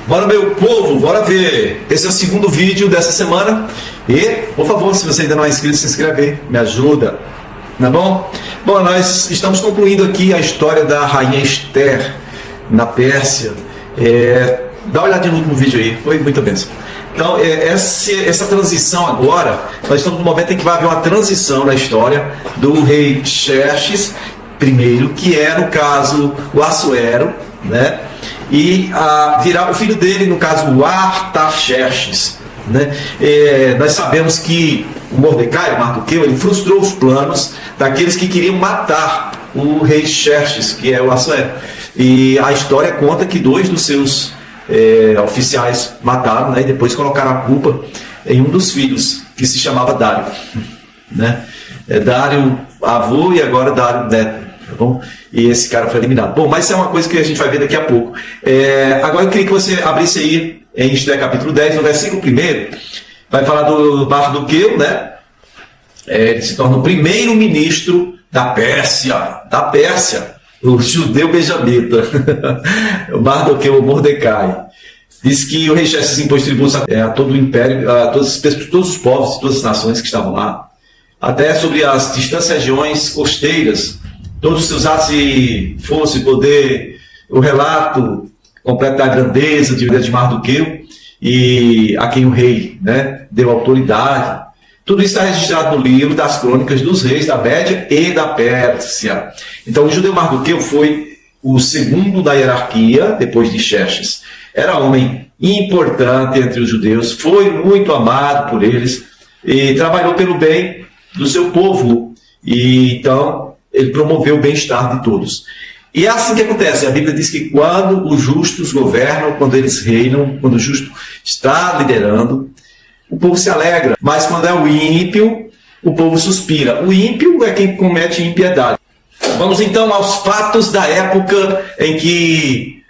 Bora, meu povo, bora ver. Esse é o segundo vídeo dessa semana. E, por favor, se você ainda não é inscrito, se inscreve aí, me ajuda. Tá bom? Bom, nós estamos concluindo aqui a história da rainha Esther na Pérsia. Dá uma olhadinha no último vídeo aí, foi muita bênção. Então, essa transição agora, nós estamos no momento em que vai haver uma transição na história do rei Xerxes I, que é, no caso, o Assuero, né? E virar o filho dele, no caso, o Artaxerxes, né? Nós sabemos que o Mordecai, o Mardoqueu, ele frustrou os planos daqueles que queriam matar o rei Xerxes, que é o Assuero. E a história conta que dois dos seus oficiais mataram, né? E depois colocaram a culpa em um dos filhos, que se chamava Dário, né? Dário avô e agora Dário neto. Tá bom? E esse cara foi eliminado. Bom, mas isso é uma coisa que a gente vai ver daqui a pouco. Agora eu queria que você abrisse aí em Esther capítulo 10, no versículo 1, vai falar do Mardoqueu, né? Ele se torna o primeiro ministro da Pérsia, o judeu benjamita, o Mardoqueu, o Mordecai. Diz que o rei Xerxes impôs tributos a todo o império, a todos os povos, todas as nações que estavam lá, até sobre as distantes regiões costeiras. Todos os seus atos de força e poder, o relato completo da grandeza de Mardoqueu e a quem o rei, né, deu autoridade. Tudo isso está registrado no livro das crônicas dos reis da Média e da Pérsia. Então o judeu Mardoqueu foi o segundo da hierarquia, depois de Xerxes. Era homem importante entre os judeus, foi muito amado por eles e trabalhou pelo bem do seu povo. E então ele promoveu o bem-estar de todos. E é assim que acontece. A Bíblia diz que quando os justos governam, quando eles reinam, quando o justo está liderando, o povo se alegra. Mas quando é o ímpio, o povo suspira. O ímpio é quem comete impiedade. Vamos então aos fatos da época em que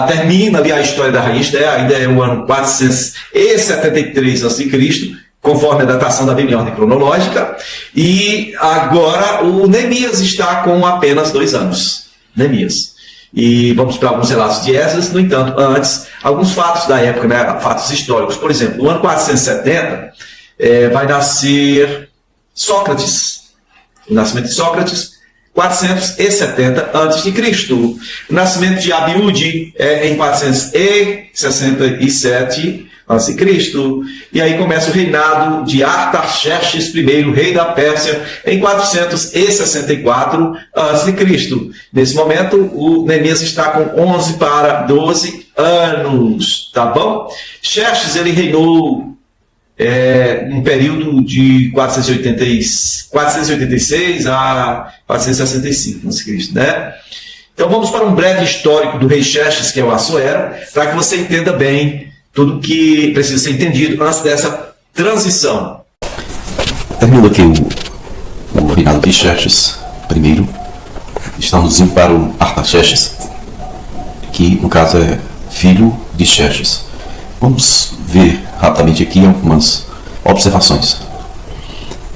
termina ali a história da rainha Esther. Ainda é o ano 473 a.C., conforme a datação da Bíblia em ordem cronológica, e agora o Neemias está com apenas 2 anos. Neemias. E vamos para alguns relatos de Esdras. No entanto, antes, alguns fatos da época, né, fatos históricos. Por exemplo, no ano 470 vai nascer Sócrates. O nascimento de Sócrates, 470 a.C. O nascimento de Abiúde é em 467 a.C. E aí começa o reinado de Artaxerxes I, rei da Pérsia, em 464 a.C. Nesse momento, o Neemias está com 11 para 12 anos, tá bom? Xerxes, ele reinou um período de 486 a 465 a.C., né? Então vamos para um breve histórico do rei Xerxes, que é o Assuero, para que você entenda bem tudo que precisa ser entendido antes dessa transição. Terminando aqui o reinado de Xerxes I, estamos indo para o Artaxerxes, que no caso é filho de Xerxes. Vamos ver rapidamente aqui algumas observações.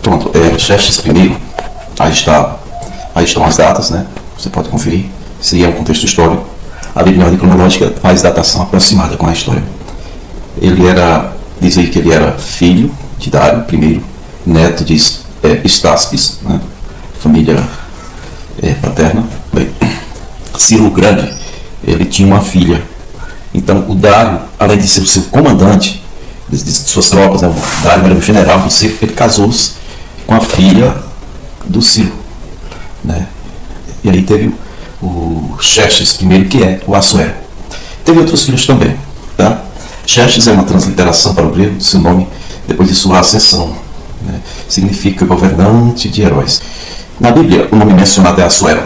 Pronto, Xerxes I, aí estão as datas, né? Você pode conferir, seria um contexto histórico. A Bíblia em ordem cronológica faz datação aproximada com a história. Diz aí que ele era filho de Dário I, neto de Estáspes, né? Família paterna. Bem, Ciro o Grande, ele tinha uma filha. Então o Dário, além de ser o seu comandante de suas tropas, né? O Dário era o general do Ciro, ele casou-se com a filha do Ciro, né? E aí teve o Xerxes I, que é o Assuero. Teve outros filhos também, tá? Xerxes é uma transliteração para o grego do seu nome depois de sua ascensão, né? Significa governante de heróis. Na Bíblia, o nome mencionado é Assuero.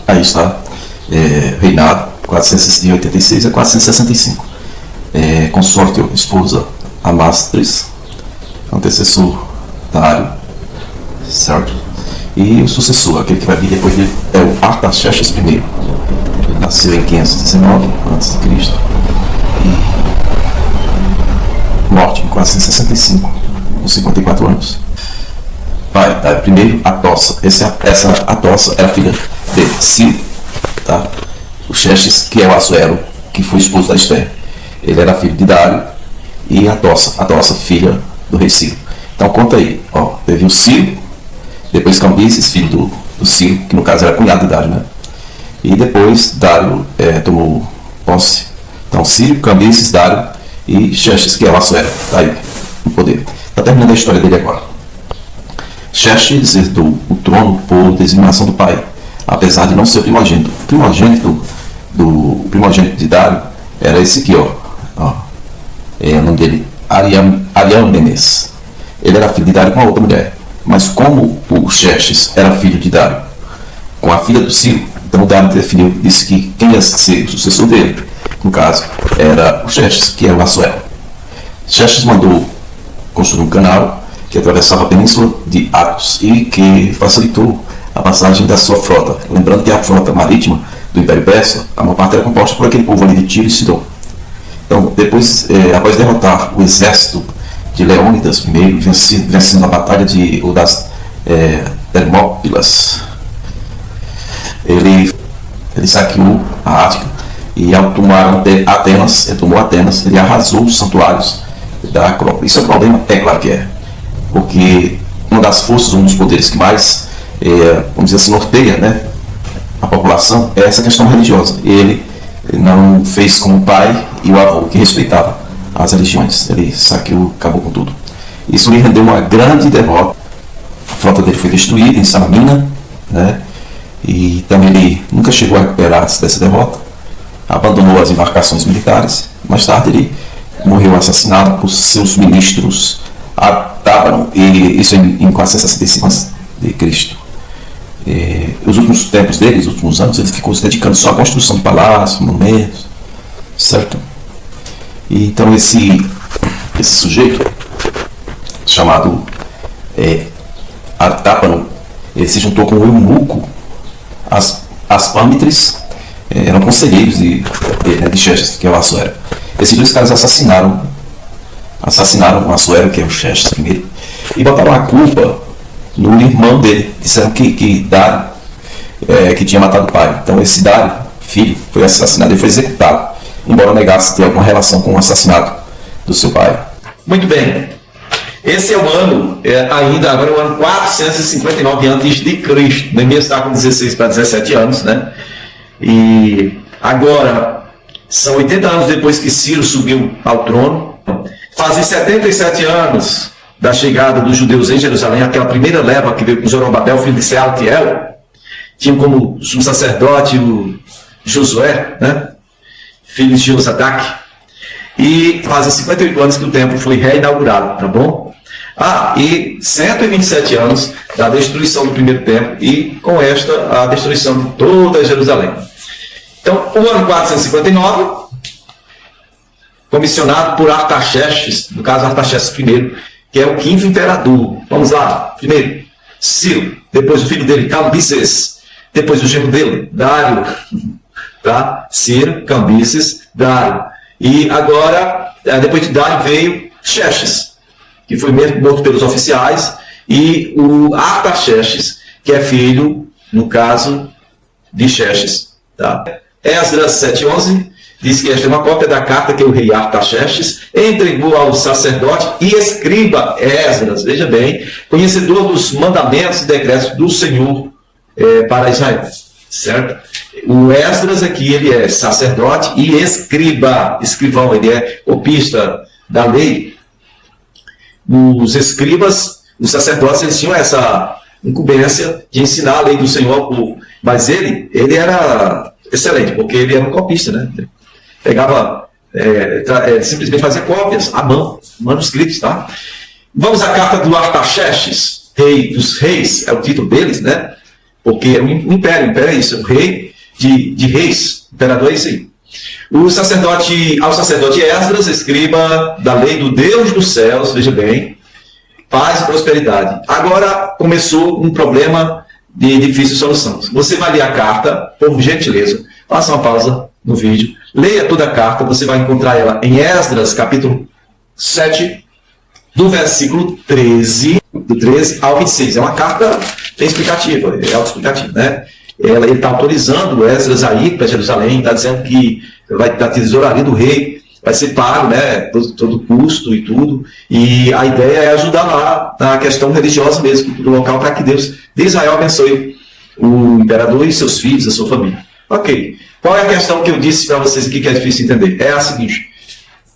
Aí está, reinado 486 a 465. Consorte ou esposa Amastris, antecessor Dário, certo? E o sucessor, aquele que vai vir depois dele, é o Artaxerxes I. Ele nasceu em 519 a.C. e morte em 465, com 54 anos. Pai, primeiro Atossa. Essa Atossa era filha de Ciro, tá? O Xerxes, que é o Assuero, que foi esposo da Esther. Ele era filho de Dário e a Tossa, filha do rei Ciro. Então conta aí, ó, teve o Ciro, depois Cambises, filho do Ciro, que no caso era cunhado de Dário, né? E depois Dário tomou posse. Então Ciro, Cambises, Dário e Xerxes, que é o Assuero, tá aí no poder. Está terminando a história dele agora. Xerxes herdou o trono por designação do pai, apesar de não ser primogênito. O primogênito de Dário era esse aqui, ó. O nome dele, Ariamenes. Ele era filho de Dário com a outra mulher. Mas como o Xerxes era filho de Dário com a filha do Ciro, então o Dário definiu, disse que quem ia ser o sucessor dele, no caso, era o Xerxes, que era o Assuero. Xerxes mandou construir um canal que atravessava a península de Atos e que facilitou a passagem da sua frota. Lembrando que a frota marítima do Império Persa, a maior parte era composta por aquele povo ali de Tiro e Sidom. Então, depois, após derrotar o exército de Leônidas I, vencendo a batalha das Termópilas, ele saqueou a Ática e ao tomar Atenas, ele arrasou os santuários da Acrópole. Isso é um problema? É claro que é. Porque uma das forças, um dos poderes que mais, vamos dizer assim, norteia, né, a população é essa questão religiosa. Ele não fez como o pai e o avô, que respeitava as religiões. Ele saqueou, acabou com tudo. Isso lhe rendeu uma grande derrota. A frota dele foi destruída em Salamina, né, e também ele nunca chegou a recuperar-se dessa derrota. Abandonou as embarcações militares. Mais tarde ele morreu assassinado por seus ministros Artábaron, e isso em 465 a.C. Os últimos tempos dele, os últimos anos, ele ficou se dedicando só à construção de palácios, monumentos, certo? E então esse sujeito, chamado Artábaron, ele se juntou com o eunuco Aspâmitres, eram conselheiros de Xerxes, que é o Assuero. Esses dois caras assassinaram o Assuero, que é o Xerxes primeiro, e botaram a culpa no irmão dele. Disseram que Dário que tinha matado o pai. Então esse Dário, filho, foi assassinado e foi executado, embora negasse ter alguma relação com o assassinato do seu pai. Muito bem. Esse é o ano, agora é o ano 459 a.C. Neemias está com 16 para 17 anos, né? E agora, são 80 anos depois que Ciro subiu ao trono. Fazem 77 anos da chegada dos judeus em Jerusalém, aquela primeira leva que veio com Zorobabel, filho de Sealtiel. Tinha como sumo sacerdote o Josué, né? Filho de Josadac. E fazem 58 anos que o templo foi reinaugurado, tá bom? E 127 anos da destruição do primeiro templo e com esta a destruição de toda Jerusalém. Então, o ano 459, comissionado por Artaxerxes, no caso Artaxerxes I, que é o quinto imperador. Vamos lá. Primeiro, Ciro, depois o filho dele, Cambises, depois o genro dele, Dário, tá? Ciro, Cambises, Dário. E agora, depois de Dário veio Xerxes, que foi morto pelos oficiais, e o Artaxerxes, que é filho, no caso, de Xerxes, tá? Esdras 7:11 diz que esta é uma cópia da carta que o rei Artaxerxes entregou ao sacerdote e escriba Esdras, veja bem, conhecedor dos mandamentos e decretos do Senhor para Israel, certo? O Esdras aqui, ele é sacerdote e escrivão, ele é copista da lei. Os escribas, os sacerdotes, eles tinham essa incumbência de ensinar a lei do Senhor ao povo, mas ele era excelente, porque ele era um copista, né? Pegava, simplesmente fazia cópias à mão, manuscritos, tá? Vamos à carta do Artaxerxes, rei dos reis, é o título deles, né? Porque o império é isso, o rei de reis, imperador é isso aí. Ao sacerdote Esdras, escriba da lei do Deus dos céus, veja bem, paz e prosperidade. Agora começou um problema de difícil solução. Você vai ler a carta, por gentileza, faça uma pausa no vídeo, leia toda a carta, você vai encontrar ela em Esdras, capítulo 7, do versículo 13, do 13 ao 26. É uma carta bem explicativa, é autoexplicativa, né? ele está autorizando Esdras a ir para Jerusalém, está dizendo que vai dar tesouraria do rei, vai ser pago, né, todo custo e tudo, e a ideia é ajudar lá na questão religiosa mesmo, do local, para que Deus de Israel abençoe o imperador e seus filhos, a sua família. Ok, qual é a questão que eu disse para vocês aqui que é difícil entender? É a seguinte,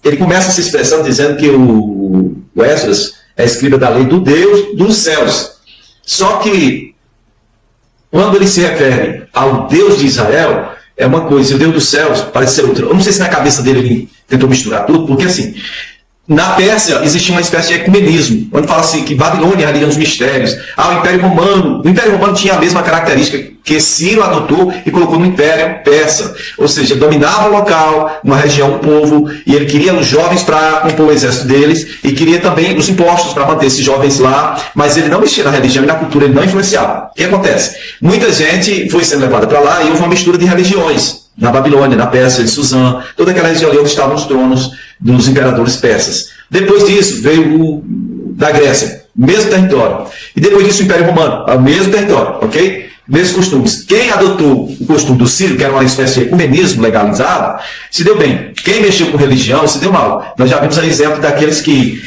ele começa se expressando dizendo que o Esdras é escriba da lei do Deus dos céus, só que quando ele se refere ao Deus de Israel, é uma coisa, e o Deus dos céus parece ser outra. Eu não sei se na cabeça dele ele tentou misturar tudo, porque assim, na Pérsia existia uma espécie de ecumenismo, onde fala assim que Babilônia é a religião dos mistérios. O Império Romano, o Império Romano tinha a mesma característica que Ciro adotou e colocou no Império Persa, ou seja, dominava o local, uma região, um povo, e ele queria os jovens para compor o exército deles, e queria também os impostos para manter esses jovens lá, mas ele não mexia na religião e na cultura, ele não influenciava. O que acontece? Muita gente foi sendo levada para lá e houve uma mistura de religiões. Na Babilônia, na Pérsia, em Suzã, toda aquela região ali onde estavam os tronos dos imperadores persas. Depois disso, veio o da Grécia, mesmo território. E depois disso, o Império Romano, o mesmo território, ok? Mesmos costumes. Quem adotou o costume do Ciro, que era uma espécie de ecumenismo legalizado, se deu bem. Quem mexeu com religião, se deu mal. Nós já vimos aí exemplo daqueles que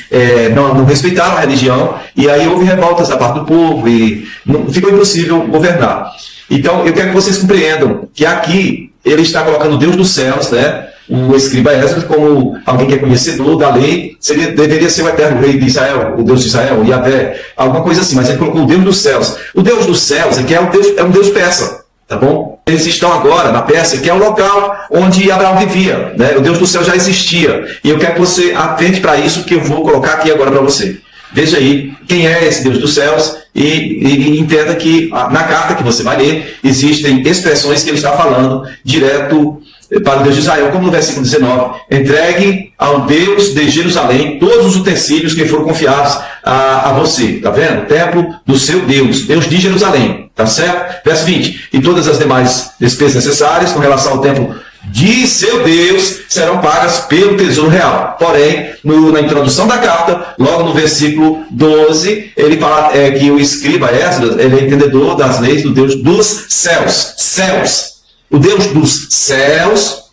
não respeitaram a religião, e aí houve revoltas da parte do povo, e ficou impossível governar. Então, eu quero que vocês compreendam que aqui ele está colocando o Deus dos céus, né? O escriba Esdras, como alguém que é conhecedor da lei, deveria ser o eterno rei de Israel, o Deus de Israel, Yahvé, alguma coisa assim, mas ele colocou o Deus dos céus. O Deus dos céus é que é um Deus persa, tá bom? Eles estão agora na Pérsia, que é o local onde Abraão vivia, né? O Deus do céu já existia, e eu quero que você atente para isso que eu vou colocar aqui agora para você. Veja aí quem é esse Deus dos céus e entenda que na carta que você vai ler existem expressões que ele está falando direto para o Deus de Israel, como no versículo 19: entregue ao Deus de Jerusalém todos os utensílios que foram confiados a você, tá vendo? O templo do seu Deus, Deus de Jerusalém, tá certo? Verso 20: e todas as demais despesas necessárias com relação ao templo de seu Deus serão pagas pelo tesouro real. Porém, na introdução da carta, logo no versículo 12, ele fala que o escriba Esdras, ele é entendedor das leis do Deus dos céus. Céus. O Deus dos céus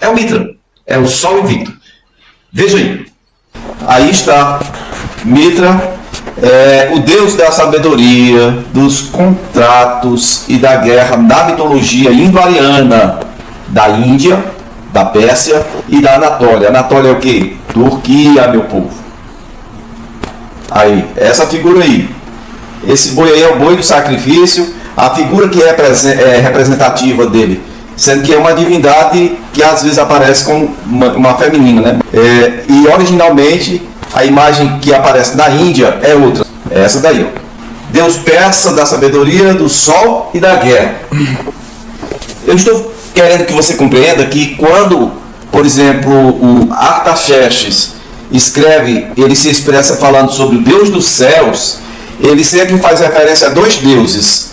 é o Mitra, é o Sol invicto. Veja aí. Aí está, Mitra é o Deus da sabedoria, dos contratos e da guerra da mitologia indo-ariana, da Índia, da Pérsia e da Anatólia. Anatólia é o quê? Turquia, meu povo. Aí, essa figura aí. Esse boi aí é o boi do sacrifício. A figura que é representativa dele, sendo que é uma divindade que às vezes aparece como uma feminina, né? E originalmente a imagem que aparece na Índia é outra. É essa daí, ó. Deus persa da sabedoria, do sol e da guerra. Eu estou querendo que você compreenda que quando, por exemplo, o Artaxerxes escreve, ele se expressa falando sobre o Deus dos céus, ele sempre faz referência a dois deuses,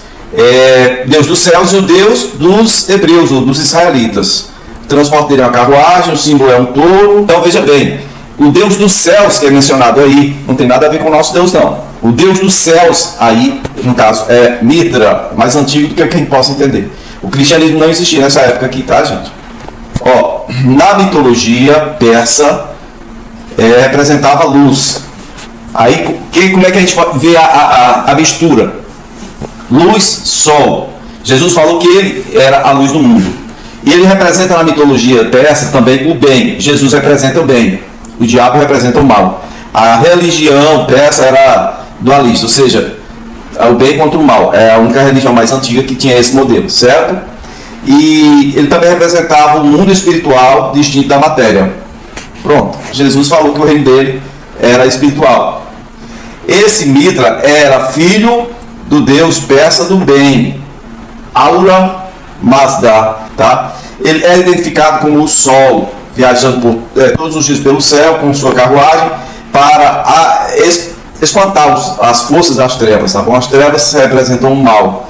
Deus dos céus e o Deus dos hebreus, ou dos israelitas. O transporte dele é uma carruagem, o símbolo é um touro. Então veja bem, o Deus dos céus que é mencionado aí, não tem nada a ver com o nosso Deus não. O Deus dos céus aí, no caso, é Mitra, mais antigo do que quem possa entender. O cristianismo não existia nessa época aqui, tá, gente? Ó, na mitologia persa, representava a luz. Aí, como é que a gente vê a mistura? Luz, sol. Jesus falou que ele era a luz do mundo. E ele representa na mitologia persa também o bem. Jesus representa o bem. O diabo representa o mal. A religião persa era dualista, ou seja, o bem contra o mal. É a única religião mais antiga que tinha esse modelo, certo? E ele também representava o mundo espiritual distinto da matéria. Pronto, Jesus falou que o reino dele era espiritual. Esse Mitra era filho do deus persa do bem, Ahura Mazda, tá? Ele é identificado como o sol, viajando todos os dias pelo céu com sua carruagem para espantar as forças das trevas, tá bom? As trevas representam o mal.